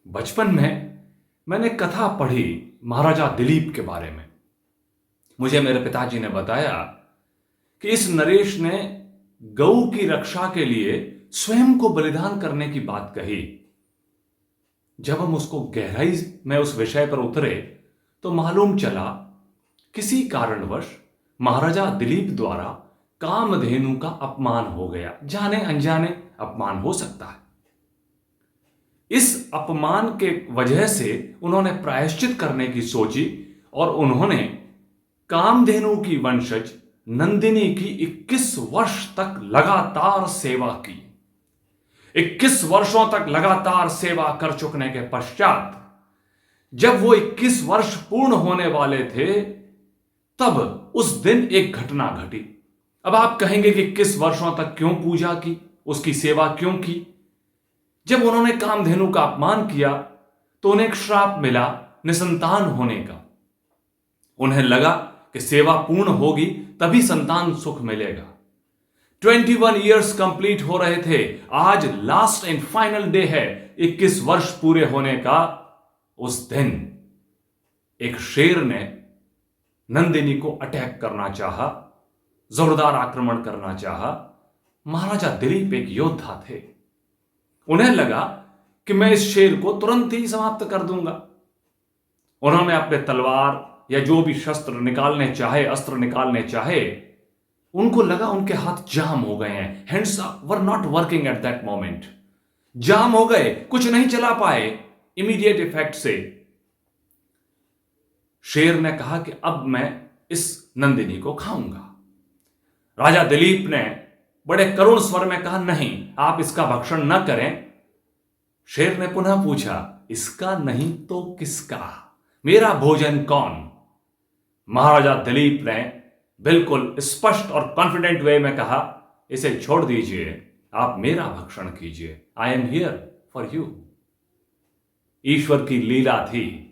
बचपन में मैंने कथा पढ़ी महाराजा दिलीप के बारे में। मुझे मेरे पिताजी ने बताया कि इस नरेश ने गऊ की रक्षा के लिए स्वयं को बलिदान करने की बात कही। जब हम उसको गहराई में उस विषय पर उतरे तो मालूम चला किसी कारणवश महाराजा दिलीप द्वारा कामधेनु का अपमान हो गया। जाने अनजाने अपमान हो सकता है। इस अपमान के वजह से उन्होंने प्रायश्चित करने की सोची और उन्होंने कामधेनु की वंशज नंदिनी की 21 वर्ष तक लगातार सेवा की। 21 वर्षों तक लगातार सेवा कर चुकने के पश्चात जब वो 21 वर्ष पूर्ण होने वाले थे तब उस दिन एक घटना घटी। अब आप कहेंगे कि 21 वर्षों तक क्यों पूजा की, उसकी सेवा क्यों की? जब उन्होंने कामधेनु का अपमान किया तो उन्हें एक श्राप मिला निसंतान होने का। उन्हें लगा कि सेवा पूर्ण होगी तभी संतान सुख मिलेगा। 21 इयर्स कंप्लीट हो रहे थे। आज लास्ट एंड फाइनल डे है 21 वर्ष पूरे होने का। उस दिन एक शेर ने नंदिनी को अटैक करना चाहा, जोरदार आक्रमण करना चाहा। महाराजा दिलीप एक योद्धा थे। उन्हें लगा कि मैं इस शेर को तुरंत ही समाप्त कर दूंगा। उन्होंने अपने तलवार या जो भी शस्त्र निकालने चाहे, अस्त्र निकालने चाहे, उनको लगा उनके हाथ जाम हो गए हैं। Hands were not working at that moment. Jam हो गए, कुछ नहीं चला पाए। इमीडिएट इफेक्ट से शेर ने कहा कि अब मैं इस नंदिनी को खाऊंगा। राजा दिलीप ने बड़े करुण स्वर में कहा, नहीं, आप इसका भक्षण न करें। शेर ने पुनः पूछा, इसका नहीं तो किसका? मेरा भोजन कौन? महाराजा दिलीप ने बिल्कुल स्पष्ट और कॉन्फिडेंट वे में कहा, इसे छोड़ दीजिए, आप मेरा भक्षण कीजिए। I am here for you. ईश्वर की लीला थी।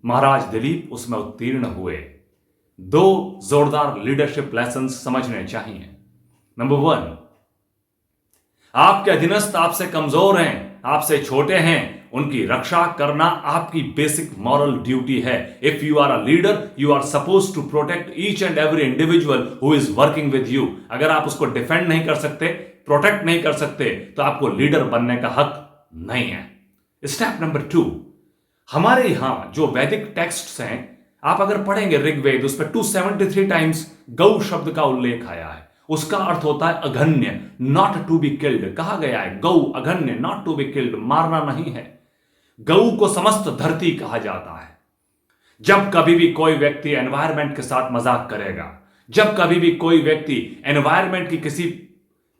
महाराज दिलीप उसमें उत्तीर्ण हुए। 2 जोरदार लीडरशिप लेसन्स समझने चाहिए। नंबर 1, आपके अधीनस्थ आपसे कमजोर हैं, आपसे छोटे हैं, उनकी रक्षा करना आपकी बेसिक मॉरल ड्यूटी है। If you are a leader, you are suppose to protect each and every individual who is working with you. अगर आप उसको डिफेंड नहीं कर सकते, प्रोटेक्ट नहीं कर सकते, तो आपको लीडर बनने का हक नहीं है। स्टेप नंबर 2, हमारे यहां जो वैदिक टेक्स्ट्स हैं, आप अगर पढ़ेंगे ऋग्वेद, उस पर 273 टाइम्स गौ शब्द का उल्लेख आया है। उसका अर्थ होता है अघन्य, नॉट टू बी किल्ड। कहा गया है गौ अघन्य, नॉट टू बी किल्ड, मारना नहीं है। गऊ को समस्त धरती कहा जाता है। जब कभी भी कोई व्यक्ति एनवायरमेंट के साथ मजाक करेगा, जब कभी भी कोई व्यक्ति एनवायरमेंट की किसी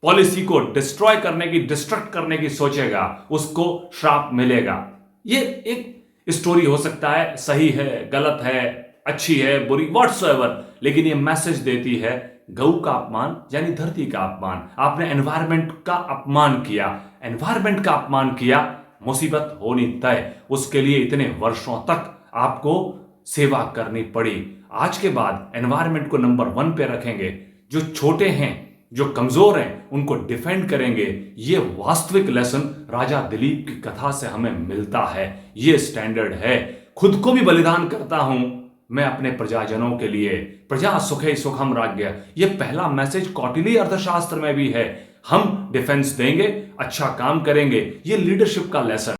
पॉलिसी को डिस्ट्रॉय करने की, डिस्ट्रक्ट करने की सोचेगा, उसको श्राप मिलेगा। ये एक स्टोरी हो सकता है, सही है, गलत है, अच्छी है, बुरी, व्हाटसोएवर, लेकिन ये मैसेज देती है गऊ का अपमान यानी धरती का अपमान। आपने एनवायरमेंट का अपमान किया, एनवायरमेंट का अपमान किया, मुसीबत होनी तय। उसके लिए इतने वर्षों तक आपको सेवा करनी पड़ी। आज के बाद एनवायरमेंट को नंबर 1 पे रखेंगे। जो छोटे हैं, जो कमजोर हैं, उनको डिफेंड करेंगे। ये वास्तविक लेसन राजा दिलीप की कथा से हमें मिलता है। ये स्टैंडर्ड है। खुद को भी बलिदान करता हूं मैं अपने प्रजाजनों के लिए। प्रजा सुखे सुखम राज्ञ, ये पहला मैसेज कौटिल्य अर्थशास्त्र में भी है। हम डिफेंस देंगे, अच्छा काम करेंगे। ये लीडरशिप का लेसन